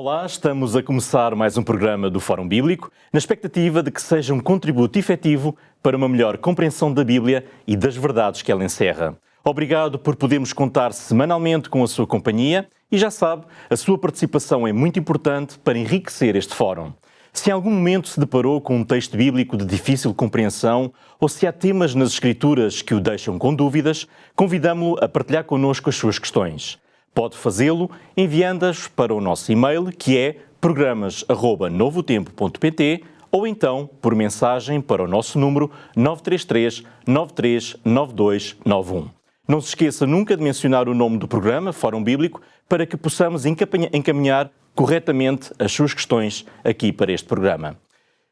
Olá, estamos a começar mais um programa do Fórum Bíblico, na expectativa de que seja um contributo efetivo para uma melhor compreensão da Bíblia e das verdades que ela encerra. Obrigado por podermos contar semanalmente com a sua companhia e já sabe, a sua participação é muito importante para enriquecer este fórum. Se em algum momento se deparou com um texto bíblico de difícil compreensão ou se há temas nas Escrituras que o deixam com dúvidas, convidamo-lo a partilhar connosco as suas questões. Pode fazê-lo enviando-as para o nosso e-mail, que é programas@novotempo.pt, ou então por mensagem para o nosso número 933 93 9291. Não se esqueça nunca de mencionar o nome do programa, Fórum Bíblico, para que possamos encaminhar corretamente as suas questões aqui para este programa.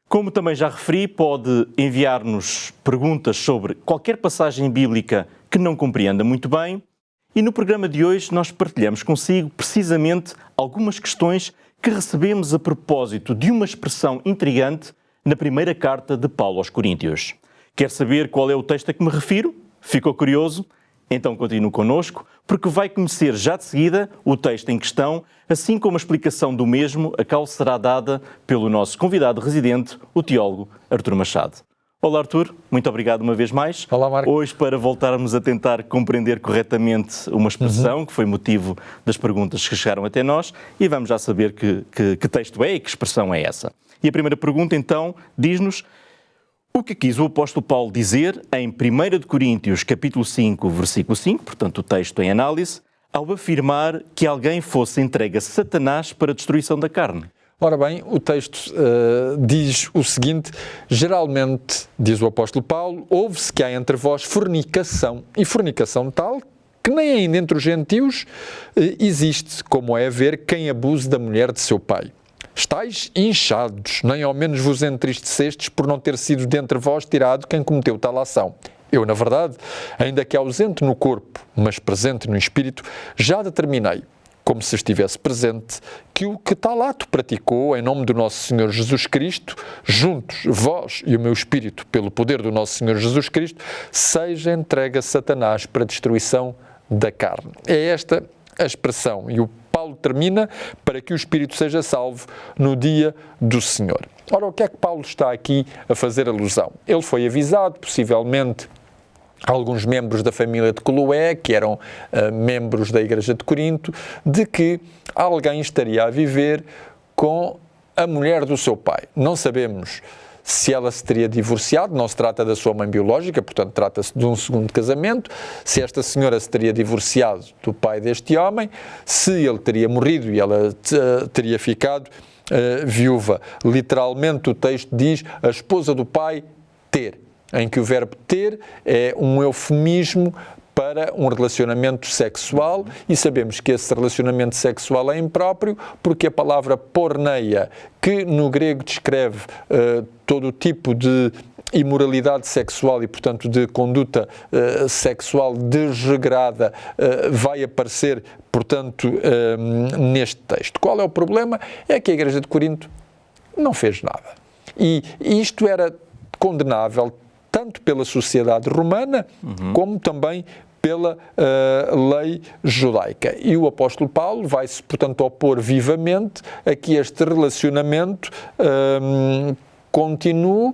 Como também já referi, pode enviar-nos perguntas sobre qualquer passagem bíblica que não compreenda muito bem. E no programa de hoje nós partilhamos consigo precisamente algumas questões que recebemos a propósito de uma expressão intrigante na primeira carta de Paulo aos Coríntios. Quer saber qual é o texto a que me refiro? Ficou curioso? Então continue connosco, porque vai conhecer já de seguida o texto em questão, assim como a explicação do mesmo, a qual será dada pelo nosso convidado residente, o teólogo Artur Machado. Olá Artur, muito obrigado uma vez mais. Olá Marco. Hoje para voltarmos a tentar compreender corretamente uma expressão que foi motivo das perguntas que chegaram até nós e vamos já saber que texto é e que expressão é essa. E a primeira pergunta então diz-nos: o que quis o apóstolo Paulo dizer em 1 Coríntios capítulo 5, versículo 5, portanto o texto em análise, ao afirmar que alguém fosse entregue a Satanás para a destruição da carne? Ora bem, o texto diz o seguinte: geralmente, diz o apóstolo Paulo, ouve-se que há entre vós fornicação, e fornicação tal que nem ainda entre os gentios existe, como é haver quem abuse da mulher de seu pai. Estais inchados, nem ao menos vos entristecestes por não ter sido dentre vós tirado quem cometeu tal ação. Eu, na verdade, ainda que ausente no corpo, mas presente no espírito, já determinei, como se estivesse presente, que o que tal ato praticou em nome do nosso Senhor Jesus Cristo, juntos, vós e o meu espírito, pelo poder do nosso Senhor Jesus Cristo, seja entregue a Satanás para a destruição da carne. É esta a expressão, e o Paulo termina para que o espírito seja salvo no dia do Senhor. Ora, o que é que Paulo está aqui a fazer alusão? Ele foi avisado, possivelmente, alguns membros da família de Cloé, que eram membros da Igreja de Corinto, de que alguém estaria a viver com a mulher do seu pai. Não sabemos se ela se teria divorciado, não se trata da sua mãe biológica, portanto trata-se de um segundo casamento, se esta senhora se teria divorciado do pai deste homem, se ele teria morrido e ela teria ficado viúva. Literalmente o texto diz a esposa do pai ter, em que o verbo ter é um eufemismo para um relacionamento sexual e sabemos que esse relacionamento sexual é impróprio porque a palavra porneia, que no grego descreve todo o tipo de imoralidade sexual e, portanto, de conduta sexual desregrada, vai aparecer, portanto, neste texto. Qual é o problema? É que a Igreja de Corinto não fez nada. E isto era condenável tanto pela sociedade romana, como também pela lei judaica. E o apóstolo Paulo vai-se, portanto, opor vivamente a que este relacionamento continue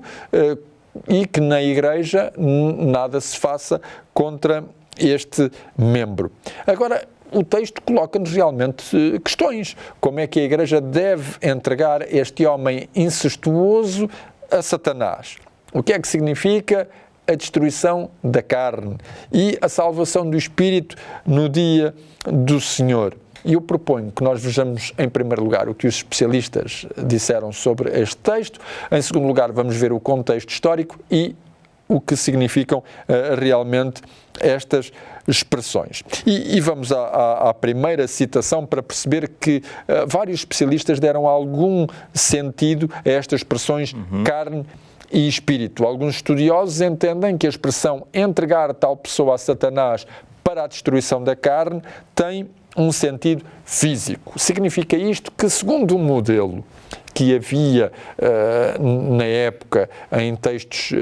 e que na Igreja nada se faça contra este membro. Agora, o texto coloca-nos realmente questões. Como é que a Igreja deve entregar este homem incestuoso a Satanás? O que é que significa a destruição da carne e a salvação do espírito no dia do Senhor? E eu proponho que nós vejamos, em primeiro lugar, o que os especialistas disseram sobre este texto. Em segundo lugar, vamos ver o contexto histórico e o que significam realmente estas expressões. E vamos à primeira citação para perceber que vários especialistas deram algum sentido a estas expressões carne e espírito. Alguns estudiosos entendem que a expressão entregar tal pessoa a Satanás para a destruição da carne tem um sentido físico. Significa isto que, segundo um modelo que havia na época em textos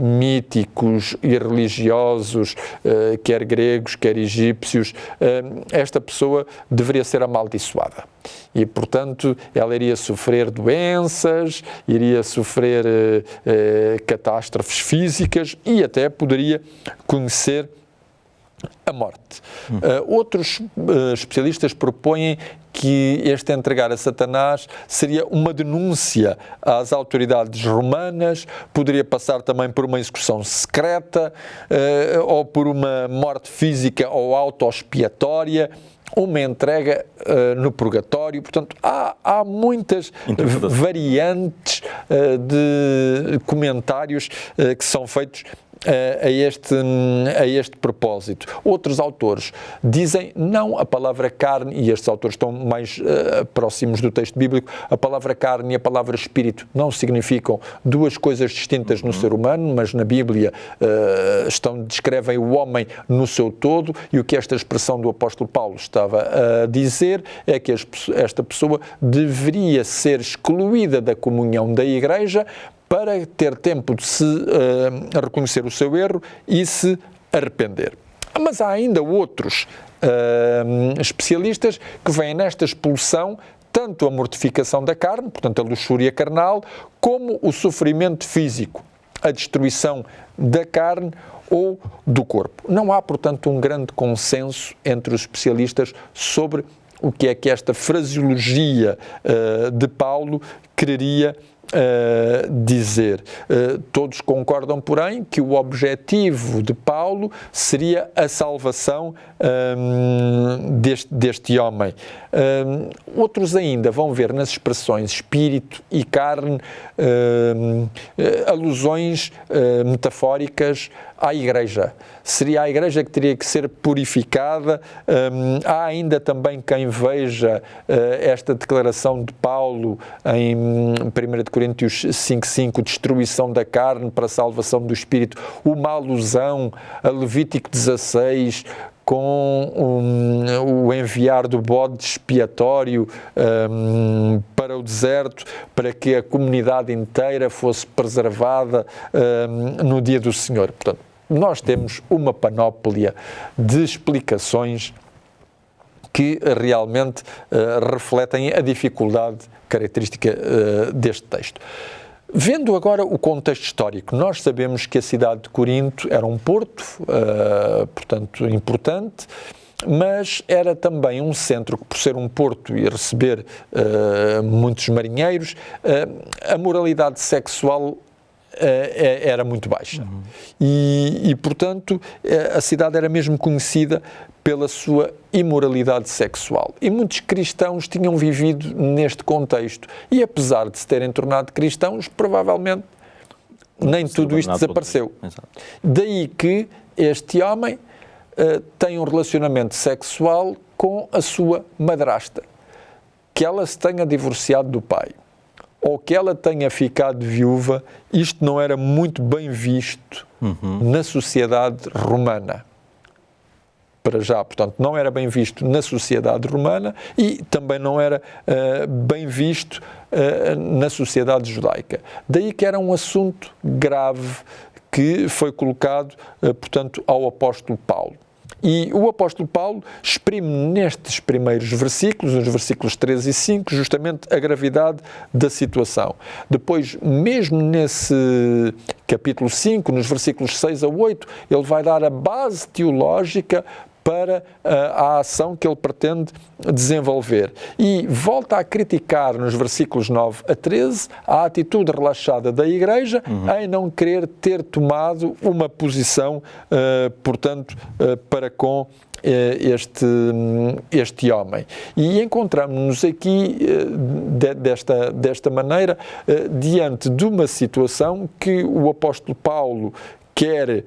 míticos e religiosos, quer gregos, quer egípcios, esta pessoa deveria ser amaldiçoada. E, portanto, ela iria sofrer doenças, iria sofrer catástrofes físicas e até poderia conhecer a morte. Outros especialistas propõem que este entregar a Satanás seria uma denúncia às autoridades romanas, poderia passar também por uma execução secreta, ou por uma morte física ou autoexpiatória, uma entrega no purgatório. Portanto, há muitas variantes de comentários que são feitos a este propósito. Outros autores dizem não a palavra carne, e estes autores estão mais próximos do texto bíblico, a palavra carne e a palavra espírito não significam duas coisas distintas no ser humano, mas na Bíblia descrevem o homem no seu todo, e o que esta expressão do apóstolo Paulo estava a dizer é que esta pessoa deveria ser excluída da comunhão da Igreja para ter tempo de se reconhecer o seu erro e se arrepender. Mas há ainda outros especialistas que veem nesta expulsão tanto a mortificação da carne, portanto a luxúria carnal, como o sofrimento físico, a destruição da carne ou do corpo. Não há, portanto, um grande consenso entre os especialistas sobre o que é que esta fraseologia de Paulo quereria dizer. Todos concordam, porém, que o objetivo de Paulo seria a salvação deste homem. Outros ainda vão ver nas expressões espírito e carne alusões metafóricas à Igreja. Seria a Igreja que teria que ser purificada. Há ainda também quem veja esta declaração de Paulo em 1 Coríntios 5,5, destruição da carne para a salvação do espírito, uma alusão a Levítico 16, com o enviar do bode expiatório para o deserto, para que a comunidade inteira fosse preservada no dia do Senhor. Portanto, nós temos uma panóplia de explicações que realmente refletem a dificuldade característica deste texto. Vendo agora o contexto histórico, nós sabemos que a cidade de Corinto era um porto, portanto, importante, mas era também um centro que, por ser um porto e receber muitos marinheiros, a moralidade sexual era muito baixa. E, portanto, a cidade era mesmo conhecida pela sua imoralidade sexual. E muitos cristãos tinham vivido neste contexto. E, apesar de se terem tornado cristãos, provavelmente nem tudo isto desapareceu. Daí que este homem tem um relacionamento sexual com a sua madrasta. Que ela se tenha divorciado do pai, ou que ela tenha ficado viúva, isto não era muito bem visto na sociedade romana. Para já, portanto, não era bem visto na sociedade romana e também não era bem visto na sociedade judaica. Daí que era um assunto grave que foi colocado, portanto, ao apóstolo Paulo. E o apóstolo Paulo exprime nestes primeiros versículos, nos versículos 3 e 5, justamente a gravidade da situação. Depois, mesmo nesse capítulo 5, nos versículos 6 a 8, ele vai dar a base teológica para a ação que ele pretende desenvolver. E volta a criticar nos versículos 9 a 13 a atitude relaxada da Igreja em não querer ter tomado uma posição, portanto, para com este homem. E encontramos-nos aqui, desta maneira, diante de uma situação que o apóstolo Paulo quer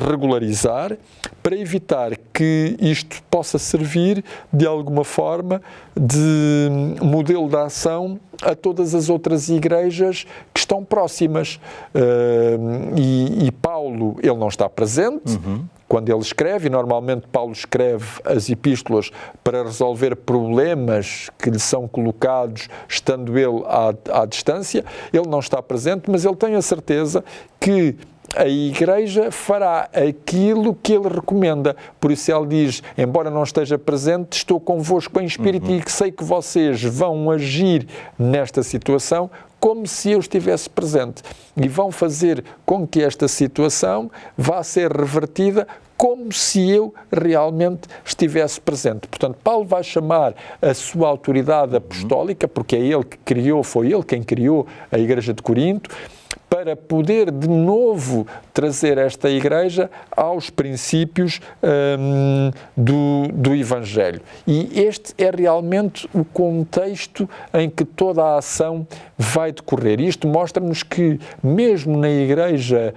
regularizar, para evitar que isto possa servir de alguma forma de modelo de ação a todas as outras igrejas que estão próximas. E Paulo, ele não está presente quando ele escreve, e normalmente Paulo escreve as epístolas para resolver problemas que lhe são colocados estando ele à distância. Ele não está presente, mas ele tem a certeza que a Igreja fará aquilo que ele recomenda. Por isso ele diz, embora não esteja presente, estou convosco em espírito e que sei que vocês vão agir nesta situação como se eu estivesse presente. E vão fazer com que esta situação vá ser revertida como se eu realmente estivesse presente. Portanto, Paulo vai chamar a sua autoridade apostólica, porque é ele que criou, foi ele quem criou a Igreja de Corinto, para poder de novo trazer esta Igreja aos princípios do Evangelho. E este é realmente o contexto em que toda a ação vai decorrer. Isto mostra-nos que, mesmo na Igreja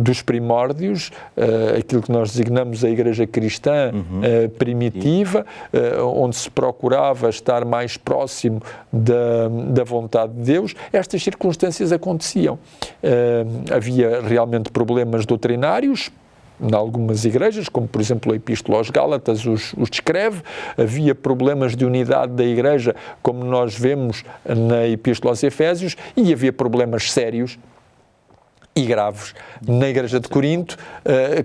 dos primórdios, aquilo que nós designamos a Igreja cristã primitiva, onde se procurava estar mais próximo da vontade de Deus, estas circunstâncias aconteciam. Havia realmente problemas doutrinários em algumas igrejas, como por exemplo a Epístola aos Gálatas os descreve. Havia problemas de unidade da igreja, como nós vemos na Epístola aos Efésios, e havia problemas sérios e graves na Igreja de Corinto,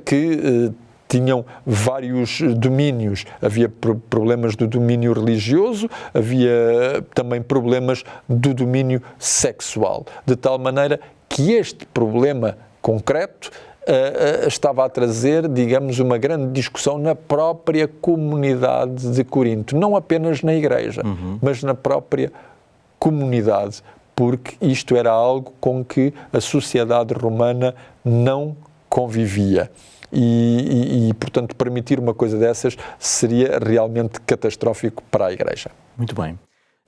que tinham vários domínios. Havia problemas do domínio religioso, havia também problemas do domínio sexual, de tal maneira que este problema concreto estava a trazer, digamos, uma grande discussão na própria comunidade de Corinto, não apenas na igreja, mas na própria comunidade, porque isto era algo com que a sociedade romana não convivia. E, portanto, permitir uma coisa dessas seria realmente catastrófico para a Igreja. Muito bem.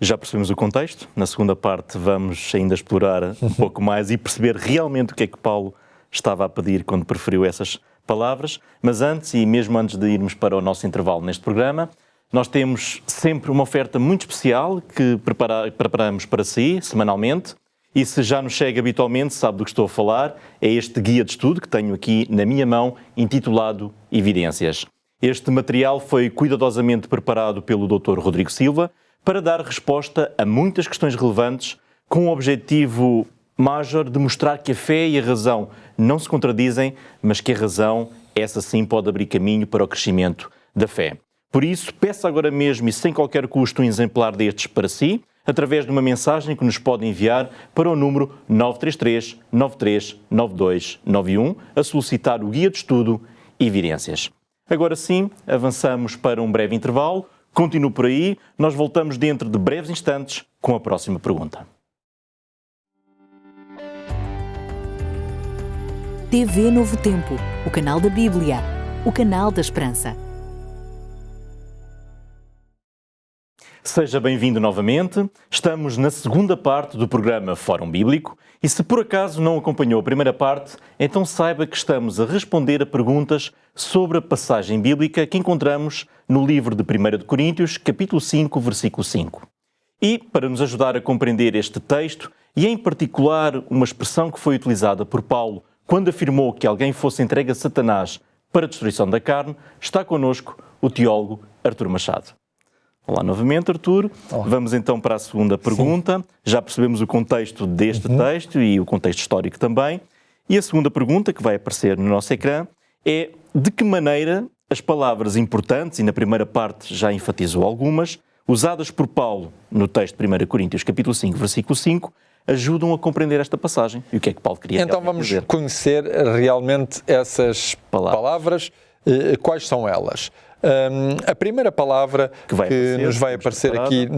Já percebemos o contexto. Na segunda parte vamos ainda explorar um pouco mais e perceber realmente o que é que Paulo estava a pedir quando preferiu essas palavras. Mas antes, e mesmo antes de irmos para o nosso intervalo neste programa, nós temos sempre uma oferta muito especial que preparamos para si, semanalmente. E se já nos segue habitualmente, sabe do que estou a falar, é este guia de estudo que tenho aqui na minha mão, intitulado Evidências. Este material foi cuidadosamente preparado pelo Dr. Rodrigo Silva para dar resposta a muitas questões relevantes, com o objetivo major de mostrar que a fé e a razão não se contradizem, mas que a razão, essa sim, pode abrir caminho para o crescimento da fé. Por isso, peço agora mesmo e sem qualquer custo um exemplar destes para si, através de uma mensagem que nos pode enviar para o número 933 93 92 91 a solicitar o guia de estudo Evidências. Agora sim, avançamos para um breve intervalo. Continuo por aí, nós voltamos dentro de breves instantes com a próxima pergunta. TV Novo Tempo, o canal da Bíblia, o canal da Esperança. Seja bem-vindo novamente. Estamos na segunda parte do programa Fórum Bíblico e se por acaso não acompanhou a primeira parte, então saiba que estamos a responder a perguntas sobre a passagem bíblica que encontramos no livro de 1 de Coríntios, capítulo 5, versículo 5. E, para nos ajudar a compreender este texto, e em particular uma expressão que foi utilizada por Paulo quando afirmou que alguém fosse entregue a Satanás para a destruição da carne, está connosco o teólogo Artur Machado. Olá novamente, Artur. Olá. Vamos então para a segunda pergunta. Sim. Já percebemos o contexto deste texto e o contexto histórico também. E a segunda pergunta, que vai aparecer no nosso ecrã, é de que maneira as palavras importantes, e na primeira parte já enfatizou algumas, usadas por Paulo no texto de 1 Coríntios, capítulo 5, versículo 5, ajudam a compreender esta passagem. E o que é que Paulo queria Então vamos conhecer realmente essas palavras. Quais são elas? A primeira palavra que nos vai aparecer aqui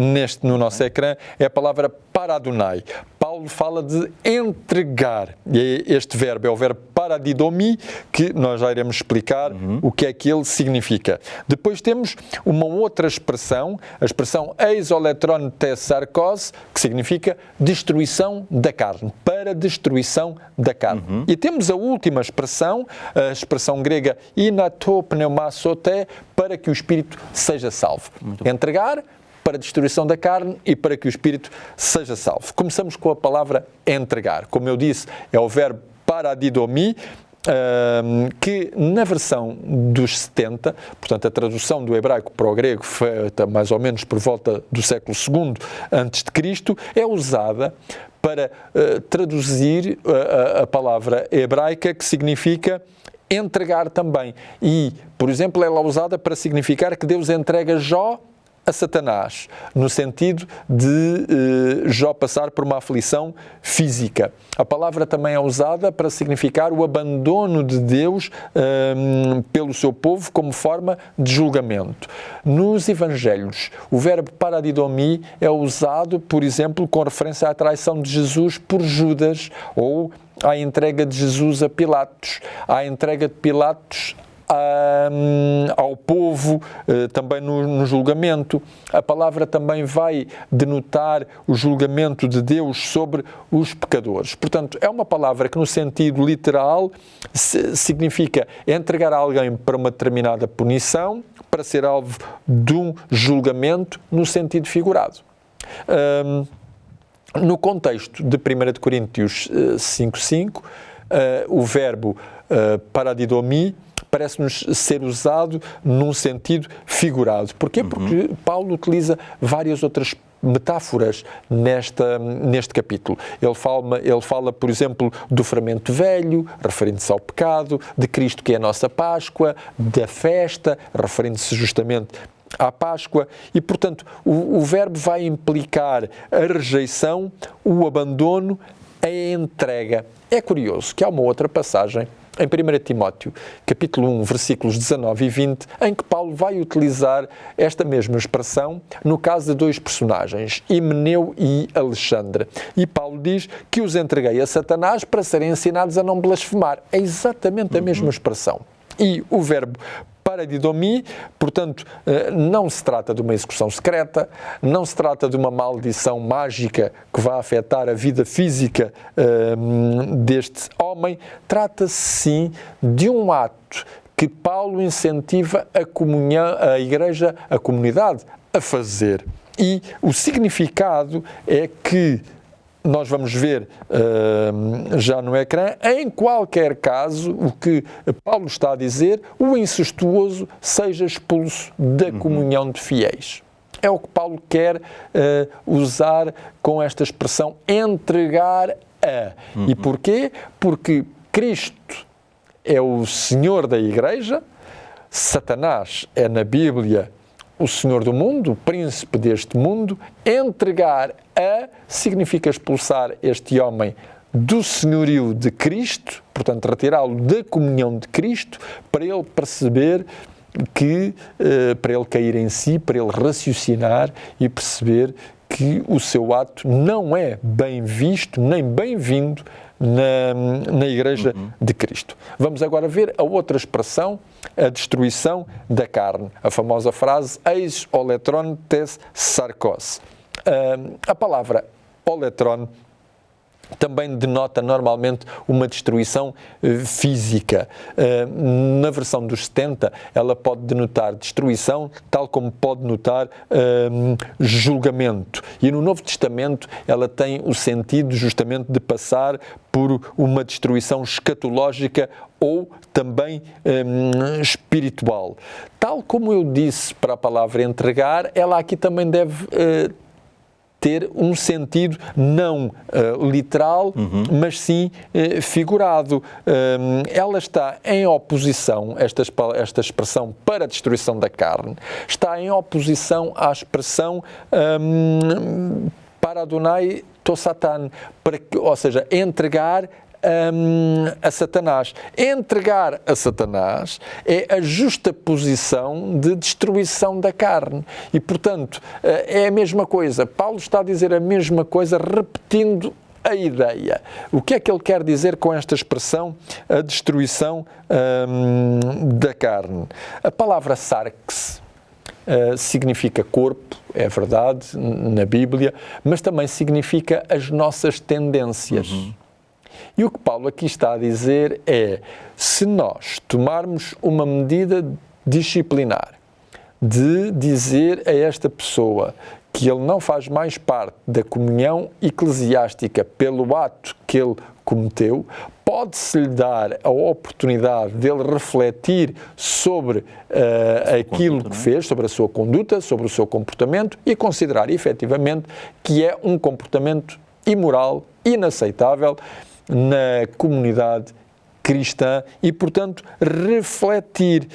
no nosso ecrã é a palavra paradonai. Paulo fala de entregar. E este verbo é o verbo paradidomi, que nós já iremos explicar o que é que ele significa. Depois temos uma outra expressão, a expressão eisoletron te sarkos, que significa destruição da carne, para destruição da carne. E temos a última expressão, a expressão grega inatopneumasote, para que o espírito seja salvo. Entregar para a destruição da carne e para que o espírito seja salvo. Começamos com a palavra entregar. Como eu disse, é o verbo paradidomi que na versão dos 70, portanto a tradução do hebraico para o grego feita mais ou menos por volta do século II a.C., é usada para traduzir a palavra hebraica que significa entregar também. E, por exemplo, ela é usada para significar que Deus entrega Jó a Satanás, no sentido de Jó passar por uma aflição física. A palavra também é usada para significar o abandono de Deus pelo seu povo como forma de julgamento. Nos Evangelhos, o verbo paradidomi é usado, por exemplo, com referência à traição de Jesus por Judas, ou à entrega de Jesus a Pilatos, à entrega de Pilatos ao povo, também no julgamento. A palavra também vai denotar o julgamento de Deus sobre os pecadores. Portanto, é uma palavra que no sentido literal significa entregar alguém para uma determinada punição, para ser alvo de um julgamento no sentido figurado. No contexto de 1 Coríntios 5:5, o verbo paradidomi parece-nos ser usado num sentido figurado. Porquê? Porque Paulo utiliza várias outras metáforas neste capítulo. Ele fala, por exemplo, do fermento velho, referindo-se ao pecado, de Cristo que é a nossa Páscoa, da festa, referindo-se justamente à Páscoa, e, portanto, o verbo vai implicar a rejeição, o abandono, a entrega. É curioso que há uma outra passagem em 1 Timóteo, capítulo 1, versículos 19 e 20, em que Paulo vai utilizar esta mesma expressão no caso de dois personagens, Himeneu e Alexandre. E Paulo diz que os entreguei a Satanás para serem ensinados a não blasfemar. É exatamente a mesma expressão. E o verbo paradidomi, portanto, não se trata de uma execução secreta, não se trata de uma maldição mágica que vai afetar a vida física deste homem, trata-se sim de um ato que Paulo incentiva a Igreja, a comunidade, a fazer. E o significado é que nós vamos ver já no ecrã, em qualquer caso, o que Paulo está a dizer, o incestuoso seja expulso da comunhão de fiéis. É o que Paulo quer usar com esta expressão, entregar a. E porquê? Porque Cristo é o Senhor da Igreja, Satanás é na Bíblia o Senhor do mundo, o príncipe deste mundo. Entregar a significa expulsar este homem do senhorio de Cristo, portanto retirá-lo da comunhão de Cristo, para ele perceber que, para ele cair em si, para ele raciocinar e perceber que o seu ato não é bem visto, nem bem-vindo na Igreja de Cristo. Vamos agora ver a outra expressão, a destruição da carne. A famosa frase, eis oletron tes sarkos. A palavra oletron também denota normalmente uma destruição física. Na versão dos 70, ela pode denotar destruição, tal como pode denotar julgamento. E no Novo Testamento ela tem o sentido justamente de passar por uma destruição escatológica ou também espiritual. Tal como eu disse para a palavra entregar, ela aqui também deve ter um sentido não literal, mas sim figurado. Ela está em oposição, esta expressão para a destruição da carne, está em oposição à expressão para Adonai to Satan, ou seja, entregar a Satanás. Entregar a Satanás é a justa posição de destruição da carne. E, portanto, é a mesma coisa. Paulo está a dizer a mesma coisa, repetindo a ideia. O que é que ele quer dizer com esta expressão, a destruição da carne? A palavra sarx significa corpo, é verdade, na Bíblia, mas também significa as nossas tendências. E o que Paulo aqui está a dizer é, se nós tomarmos uma medida disciplinar de dizer a esta pessoa que ele não faz mais parte da comunhão eclesiástica pelo ato que ele cometeu, pode-se-lhe dar a oportunidade dele refletir sobre aquilo que fez, sobre a sua conduta, sobre o seu comportamento e considerar efetivamente que é um comportamento imoral, inaceitável na comunidade cristã e, portanto, refletir.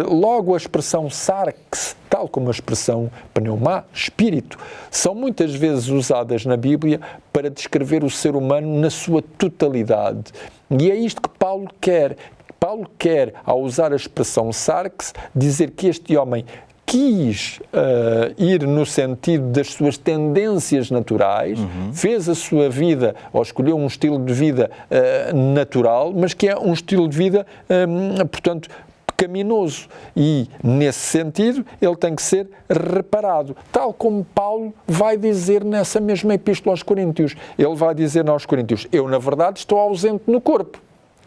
Logo, a expressão sarx, tal como a expressão pneumá, espírito, são muitas vezes usadas na Bíblia para descrever o ser humano na sua totalidade. E é isto que Paulo quer. Paulo quer, ao usar a expressão sarx, dizer que este homem quis ir no sentido das suas tendências naturais, fez a sua vida, ou escolheu um estilo de vida natural, mas que é um estilo de vida, portanto, pecaminoso. E, nesse sentido, ele tem que ser reparado. Tal como Paulo vai dizer nessa mesma epístola aos Coríntios. Ele vai dizer aos Coríntios, eu, na verdade, estou ausente no corpo.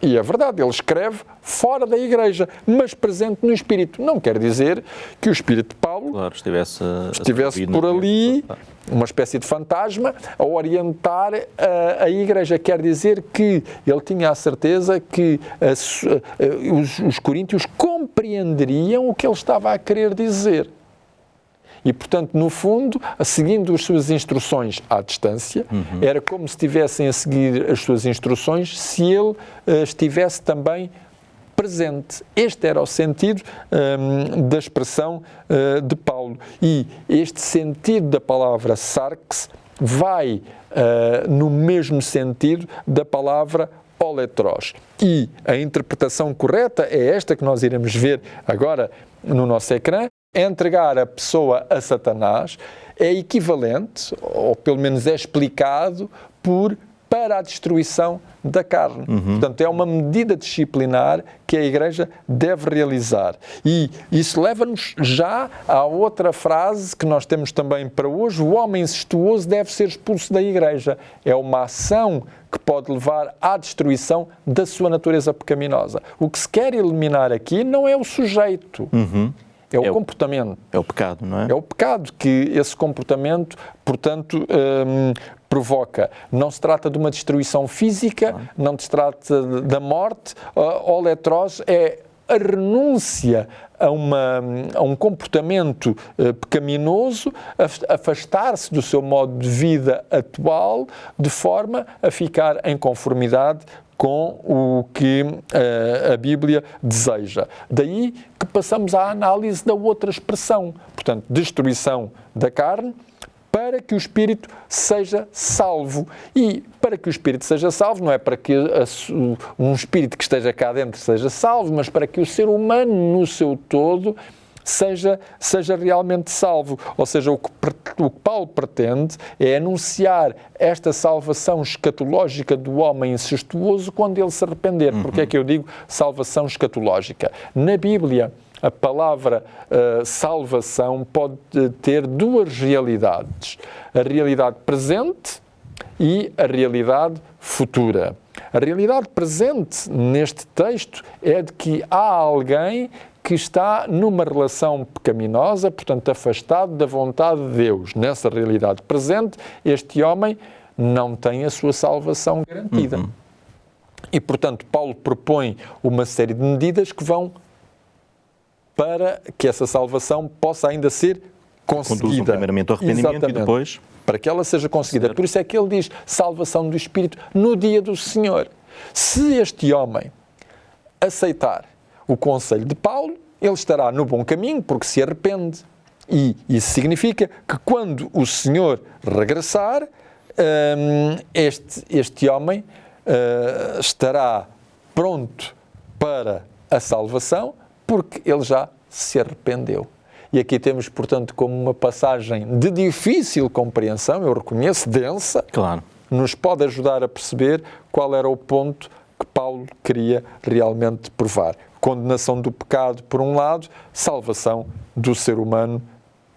E é verdade, ele escreve fora da igreja, mas presente no Espírito. Não quer dizer que o Espírito de Paulo estivesse por ali, uma espécie de fantasma, a orientar a igreja. Quer dizer que ele tinha a certeza que os coríntios compreenderiam o que ele estava a querer dizer. E, portanto, no fundo, seguindo as suas instruções à distância, era como se estivessem a seguir as suas instruções se ele estivesse também presente. Este era o sentido da expressão de Paulo. E este sentido da palavra sarx vai no mesmo sentido da palavra oletros. E a interpretação correta é esta que nós iremos ver agora no nosso ecrã. Entregar a pessoa a Satanás é equivalente, ou pelo menos é explicado, para a destruição da carne. Portanto, é uma medida disciplinar que a Igreja deve realizar. E isso leva-nos já à outra frase que nós temos também para hoje: o homem incestuoso deve ser expulso da Igreja. É uma ação que pode levar à destruição da sua natureza pecaminosa. O que se quer eliminar aqui não é o sujeito, é o comportamento. É o pecado, não é? É o pecado que esse comportamento, portanto, provoca. Não se trata de uma destruição física, não se trata da morte. Oletros é a renúncia a um comportamento pecaminoso, afastar-se do seu modo de vida atual, de forma a ficar em conformidade com o que a Bíblia deseja. Daí que passamos à análise da outra expressão, portanto, destruição da carne, para que o espírito seja salvo. E para que o espírito seja salvo, não é para que um espírito que esteja cá dentro seja salvo, mas para que o ser humano no seu todo seja realmente salvo. Ou seja, o que Paulo pretende é anunciar esta salvação escatológica do homem incestuoso quando ele se arrepender. Porque é que eu digo salvação escatológica? Na Bíblia, a palavra salvação pode ter duas realidades: a realidade presente e a realidade futura. A realidade presente neste texto é de que há alguém que está numa relação pecaminosa, portanto afastado da vontade de Deus. Nessa realidade presente, este homem não tem a sua salvação garantida. E, portanto, Paulo propõe uma série de medidas que vão para que essa salvação possa ainda ser conseguida. Conduzam primeiramente ao arrependimento. Exatamente. E depois... para que ela seja conseguida. Certo. Por isso é que ele diz salvação do Espírito no dia do Senhor. Se este homem aceitar o conselho de Paulo, ele estará no bom caminho porque se arrepende. E isso significa que quando o Senhor regressar, este homem estará pronto para a salvação porque ele já se arrependeu. E aqui temos, portanto, como uma passagem de difícil compreensão, eu reconheço, densa, Claro. nos pode ajudar a perceber qual era o ponto que Paulo queria realmente provar. Condenação do pecado por um lado, salvação do ser humano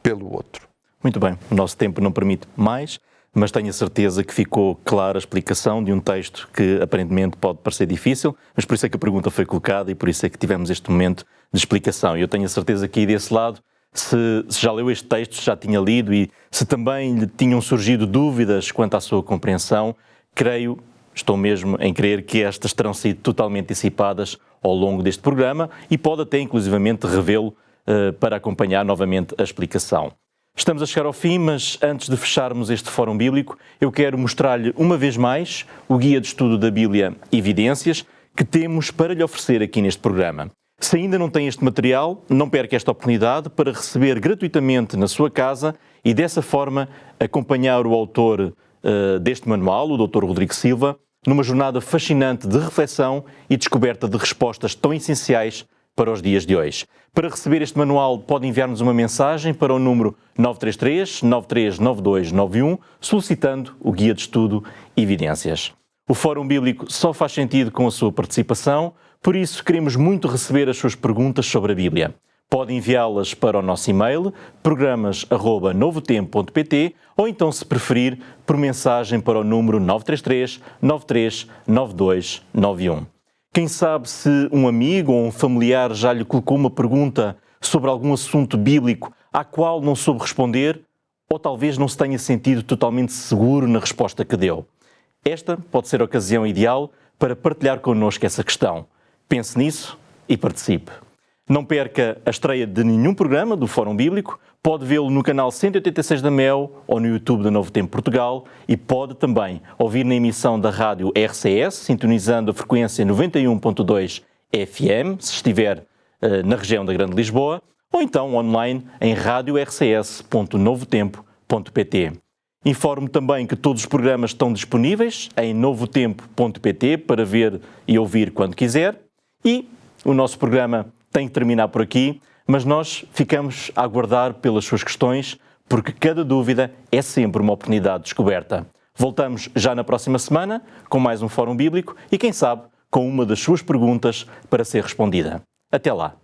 pelo outro. Muito bem, o nosso tempo não permite mais, mas tenho a certeza que ficou clara a explicação de um texto que aparentemente pode parecer difícil, mas por isso é que a pergunta foi colocada e por isso é que tivemos este momento de explicação. E eu tenho a certeza que aí desse lado, se já leu este texto, se já tinha lido e se também lhe tinham surgido dúvidas quanto à sua compreensão, creio estou mesmo em crer que estas terão sido totalmente dissipadas ao longo deste programa e pode até inclusivamente revê-lo para acompanhar novamente a explicação. Estamos a chegar ao fim, mas antes de fecharmos este Fórum Bíblico, eu quero mostrar-lhe uma vez mais o Guia de Estudo da Bíblia Evidências que temos para lhe oferecer aqui neste programa. Se ainda não tem este material, não perca esta oportunidade para receber gratuitamente na sua casa e dessa forma acompanhar o autor deste manual, o Dr. Rodrigo Silva, numa jornada fascinante de reflexão e descoberta de respostas tão essenciais para os dias de hoje. Para receber este manual, pode enviar-nos uma mensagem para o número 933-939291, solicitando o Guia de Estudo Evidências. O Fórum Bíblico só faz sentido com a sua participação, por isso queremos muito receber as suas perguntas sobre a Bíblia. Pode enviá-las para o nosso e-mail, programas@novotempo.pt, ou então, se preferir, por mensagem para o número 933-939291. Quem sabe se um amigo ou um familiar já lhe colocou uma pergunta sobre algum assunto bíblico à qual não soube responder, ou talvez não se tenha sentido totalmente seguro na resposta que deu. Esta pode ser a ocasião ideal para partilhar connosco essa questão. Pense nisso e participe. Não perca a estreia de nenhum programa do Fórum Bíblico, pode vê-lo no canal 186 da Mel ou no YouTube da Novo Tempo Portugal e pode também ouvir na emissão da rádio RCS, sintonizando a frequência 91.2 FM, se estiver na região da Grande Lisboa, ou então online em radiorcs.novotempo.pt. Informo também que todos os programas estão disponíveis em novotempo.pt para ver e ouvir quando quiser e o nosso programa tem que terminar por aqui, mas nós ficamos a aguardar pelas suas questões, porque cada dúvida é sempre uma oportunidade de descoberta. Voltamos já na próxima semana com mais um Fórum Bíblico e, quem sabe, com uma das suas perguntas para ser respondida. Até lá!